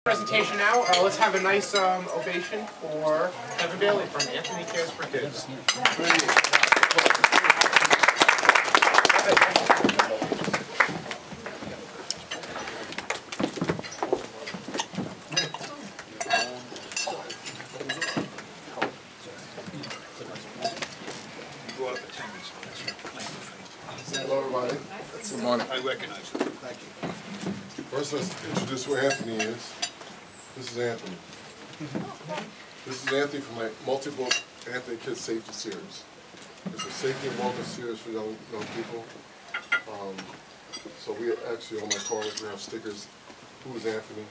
Presentation now. Let's have a nice ovation for Kevin Bailey from Anthony Cares for Kids. Hello, everybody. Good morning. I recognize it. Thank you. First, let's introduce who Anthony is. This is Anthony. This is Anthony from my multi-book Anthony Kids Safety Series. It's a safety and wellness series for young people. So we actually, on my cars, we have stickers. Who is Anthony?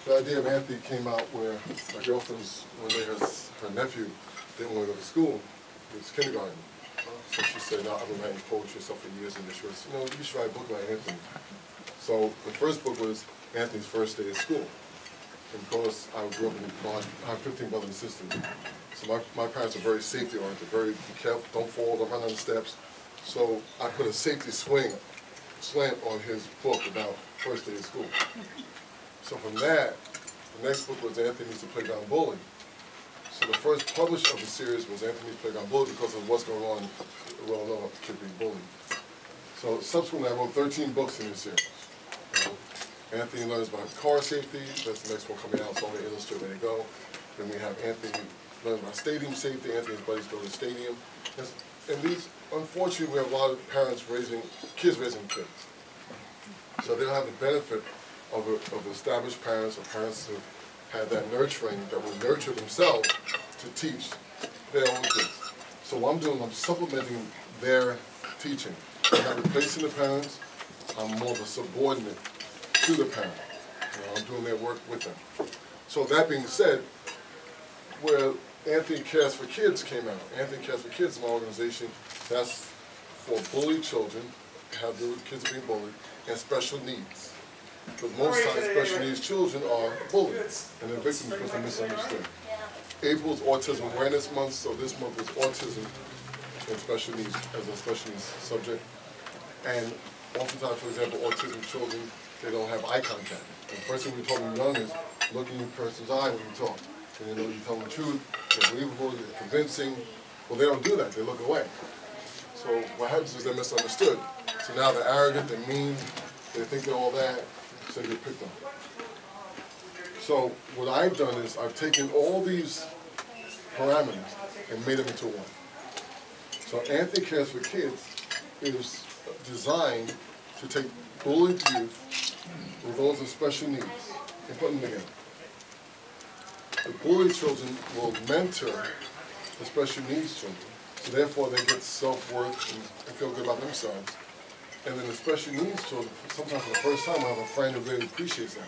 The idea of Anthony came out where my girlfriend's, her nephew didn't want to go to school. It was kindergarten. So she said, no, I've been writing poetry and stuff for years, and she was, you should write a book about Anthony. So the first book was Anthony's first day at school. And because I grew up I have 15 brothers and sisters. So my parents are very safety oriented, very be careful, don't fall, don't run on the steps. So I put a safety slant on his book about first day at school. So from that, the next book was Anthony's The Playground Bully. So the first published of the series was Anthony's Playground Bully because of what's going on, well known about the kid being bullied. So subsequently I wrote 13 books in this series. Anthony learns about car safety, that's the next one coming out, so I'm going to illustrate where they go. Then we have Anthony learns about stadium safety, Anthony's buddies go to the stadium. And these, unfortunately, we have a lot of parents kids raising kids. So they don't have the benefit of established parents or parents who had that nurturing, that will nurture themselves to teach their own kids. So what I'm doing, I'm supplementing their teaching. I'm not replacing the parents, I'm more of a subordinate to the parent. I'm doing their work with them. So that being said, where Anthony Cares for Kids came out, Anthony Cares for Kids is my organization that's for bullied children, have the kids being bullied, and special needs. Because most times special needs children are bullied, and they're victims because they're misunderstood. April is Autism Awareness Month, so this month is autism and special needs as a special needs subject. And oftentimes, for example, autism children, they don't have eye contact. And the first thing we tell them young is look in your person's eye when you talk. And you tell them the truth, they're believable, they're convincing. Well, they don't do that, they look away. So what happens is they're misunderstood. So now they're arrogant, they're mean, they think they're all that, so they get picked on. So what I've done is I've taken all these parameters and made them into one. So Anthony Cares for Kids is designed to take bullied youth with those with special needs and put them together. The bullied children will mentor the special needs children, so therefore they get self-worth and feel good about themselves. And then the special needs children, sometimes for the first time, I have a friend who really appreciates them.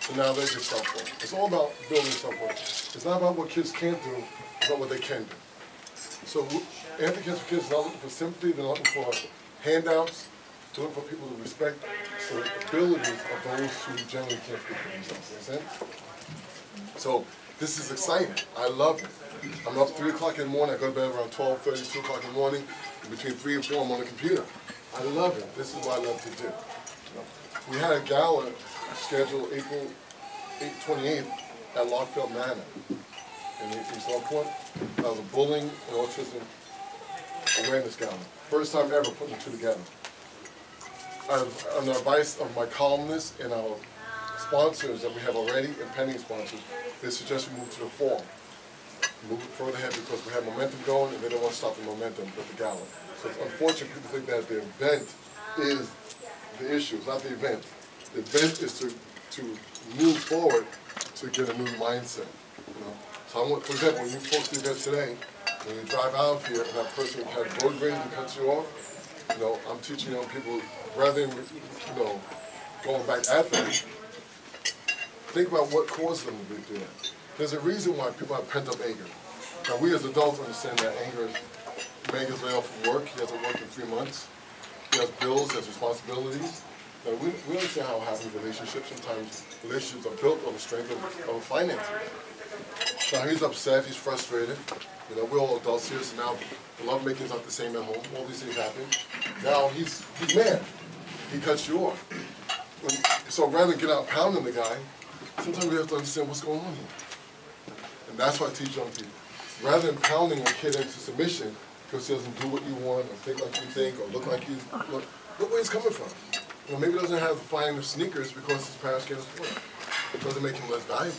So now they get self-worth. It's all about building self-worth. It's not about what kids can't do, it's about what they can do. So Anthony Cares for Kids is not looking for sympathy, they're not looking for handouts, they're looking for people to respect the abilities of those who generally can't speak for themselves. Understand? So this is exciting. I love it. I'm up 3 o'clock in the morning, I go to bed around 12:30, 2 o'clock in the morning, and between 3 and 4 I'm on the computer. I love it. This is what I love to do. We had a gala scheduled April 28th at Lockfield Manor in East Lockport. That was a bullying and autism awareness gala. First time ever putting the two together. On the advice of my columnists and our sponsors that we have already and pending sponsors, they suggest we move to the fall. Move it further ahead because we have momentum going and they don't want to stop the momentum with the gala. So it's unfortunate people think that the event is the issue. It's not the event. The event is to move forward to get a new mindset. So I want, for example, when you folks do that today, when you drive out here and that person has road rage and cuts you off, I'm teaching young people rather than going back at them, think about what caused them to do that. There's a reason why people have pent-up anger. Now, we as adults understand that anger is, Megan's laid off from work, he hasn't worked in 3 months, he has bills, he has responsibilities. Now, we understand how happy relationships, sometimes relationships are built on the strength of finances. Now, he's upset, he's frustrated. We're all adults here, so now the lovemaking is not the same at home, all these things happen. Now, he's mad, he cuts you off. So rather than get out pounding the guy, sometimes we have to understand what's going on here. And that's why I teach young people. Rather than pounding a kid into submission because he doesn't do what you want or think like you think or look like he's, look where he's coming from. You know, maybe he doesn't have the fine sneakers because his parents can't afford it. It doesn't make him less valuable.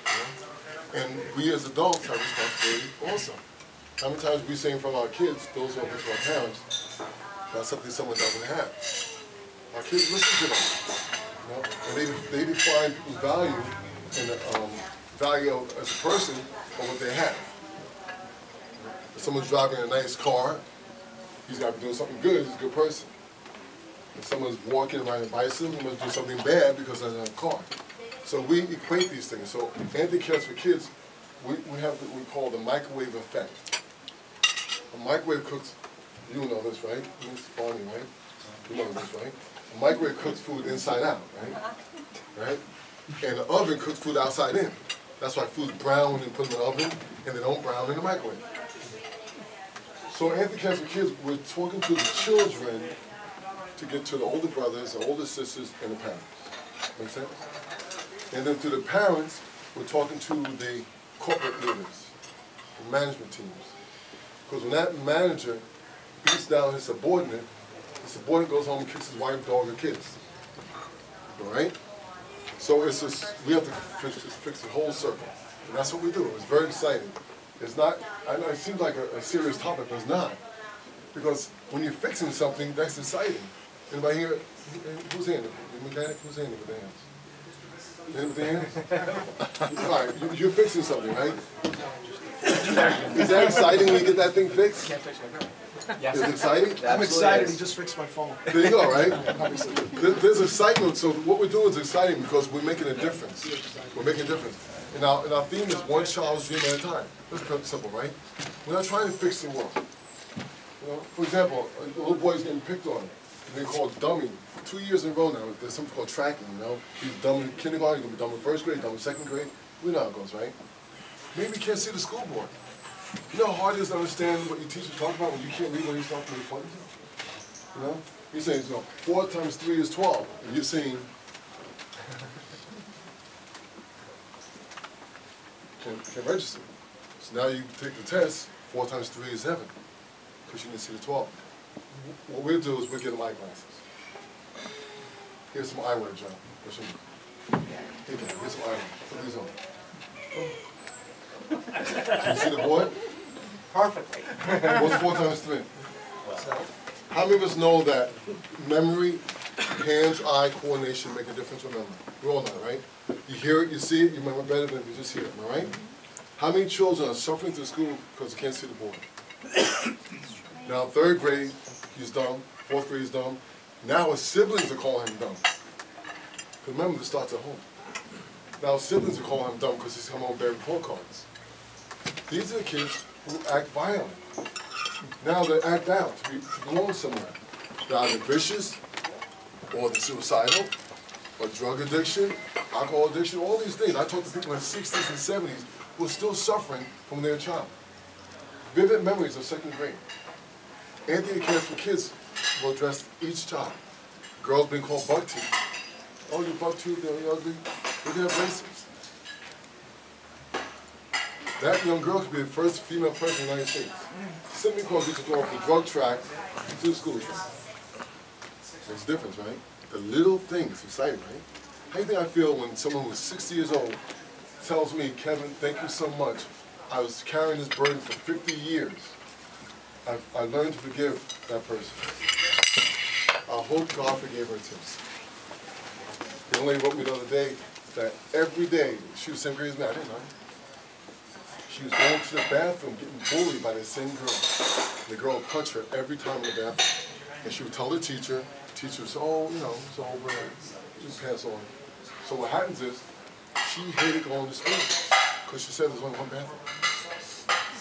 You know? And we as adults have responsibility also. How many times we say in front of our kids, those who are with our parents, that's something someone doesn't have. Our kids listen to them. You know? And they define people's value and value as a person or what they have. If someone's driving a nice car, he's got to be doing something good, he's a good person. If someone's walking riding a bicycle, he must do something bad because of a car. So we equate these things. So Anthony Cares for Kids, we have what we call the microwave effect. A microwave cooks, you know this, right? Miss Bonnie, right? You know this, right? A microwave cooks food inside out, right? Right? And the oven cooks food outside in. That's why food's brown when you put it in the oven, and they don't brown in the microwave. So Anthony Cares for Kids, we're talking to the children to get to the older brothers, the older sisters, and the parents. Make sense? And then to the parents, we're talking to the corporate leaders, the management teams. Because when that manager beats down his subordinate goes home and kicks his wife, dog, or kids. All right? So it's just, we have to fix the whole circle. And that's what we do. It's very exciting. It's not, I know it seems like a serious topic, but it's not. Because when you're fixing something, that's exciting. Anybody here, who's handing? The mechanic? Who's handing with the hands? With the hands? All right, you're fixing something, right? Is that exciting when you get that thing fixed? Yes. Is it exciting? I'm excited, he just fixed my phone. There you go, right? There's excitement, so what we're doing is exciting because we're making a difference. We're making a difference. And our theme is one child's dream at a time. That's pretty simple, right? We're not trying to fix the world. You know, for example, a little boy's getting picked on. They're called dummy. For 2 years in a row now, there's something called tracking, you know? He's dumb in kindergarten, he's going to be dumb in first grade, dumb in second grade. We know how it goes, right? Maybe you can't see the school board. You know how hard it is to understand what your teacher talks about when you can't read what he's talking about? You know? He's saying, you know, 4 times 3 is 12. And you're saying, can't register. So now you take the test, 4 times 3 is 7. Because you didn't see the 12. What we'll do is we'll get them eyeglasses. Here's some eyewear, John. Here, here's some eyewear. Put these on. Can you see the board? Perfectly. What's 4 times 3? How many of us know that memory, hands-eye coordination make a difference with memory? We all know, right? You hear it, you see it, you remember better than if you just hear it, all right? How many children are suffering through school because they can't see the board? Now, 3rd grade, he's dumb. 4th grade, he's dumb. Now his siblings are calling him dumb. Because remember, this starts at home. Now his siblings are calling him dumb because he's come home bearing report cards. These are the kids who act violent. Now they act out to belong somewhere. They're either vicious, or they're suicidal, or drug addiction, alcohol addiction, all these things. I talk to people in the 60s and 70s who are still suffering from their child. Vivid memories of 2nd grade. Anthony Cares for Kids will address each child. Girls being called buck teeth. Oh, you buck teeth, you're ugly. Look at her braces. That young girl could be the first female president in the United States. Simply because we could go off the drug track to the school track. Makes a difference, right? The little things, exciting, right? How do you think I feel when someone who's 60 years old tells me, Kevin, thank you so much. I was carrying this burden for 50 years. I learned to forgive that person. I hope God forgave her too. The young lady wrote me the other day that every day, she was the same grade as me, I didn't know. She was going to the bathroom getting bullied by the same girl. The girl would punch her every time in the bathroom. And she would tell the teacher would say, oh, you know, it's over, just pass on. So what happens is, she hated going to school because she said there's only one bathroom.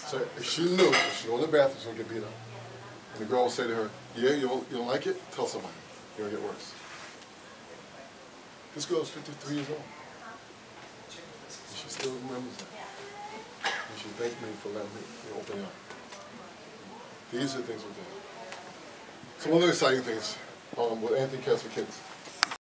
So if she knew if she go in the bathroom, she's going to get beat up. And the girl would say to her, yeah, you don't like it? Tell somebody. You're going to get worse. This girl is 53 years old. And she still remembers that. And she thanked me for letting me open up. These are the things we're doing. So one of the exciting things with Anthony Cares for Kids.